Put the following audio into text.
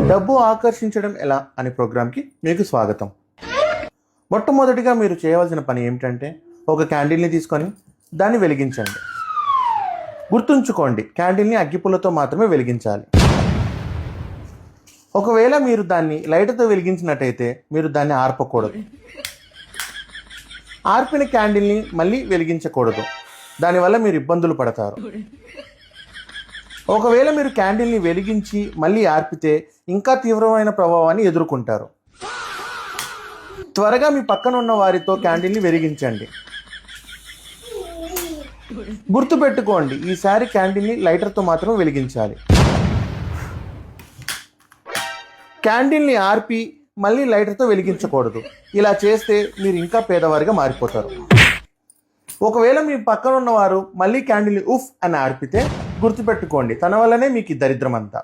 డబ్బు ఆకర్షించడం ఎలా అనే ప్రోగ్రామ్కి మీకు స్వాగతం. మొట్టమొదటిగా మీరు చేయవలసిన పని ఏమిటంటే ఒక క్యాండిల్ని తీసుకొని దాన్ని వెలిగించండి. గుర్తుంచుకోండి, క్యాండిల్ని అగ్గిపుల్లతో మాత్రమే వెలిగించాలి. ఒకవేళ మీరు దాన్ని లైటర్తో వెలిగించినట్టయితే మీరు దాన్ని ఆర్పకూడదు. ఆర్పిన క్యాండిల్ని మళ్ళీ వెలిగించకూడదు, దానివల్ల మీరు ఇబ్బందులు పడతారు. ఒకవేళ మీరు క్యాండిల్ని వెలిగించి మళ్ళీ ఆర్పితే ఇంకా తీవ్రమైన ప్రభావాన్ని ఎదుర్కొంటారు. త్వరగా మీ పక్కన ఉన్న వారితో క్యాండిల్ని వెలిగించండి. గుర్తుపెట్టుకోండి, ఈసారి క్యాండిల్ని లైటర్తో మాత్రం వెలిగించాలి. క్యాండిల్ని ఆర్పి మళ్ళీ లైటర్తో వెలిగించకూడదు. ఇలా చేస్తే మీరు ఇంకా పేదవారిగా మారిపోతారు. ఒకవేళ మీ పక్కన ఉన్నవారు మళ్ళీ క్యాండిల్ని ఉఫ్ అని ఆర్పితే గుర్తుపెట్టుకోండి, తన వల్లనే మీకు ఈ దరిద్రం అంతా.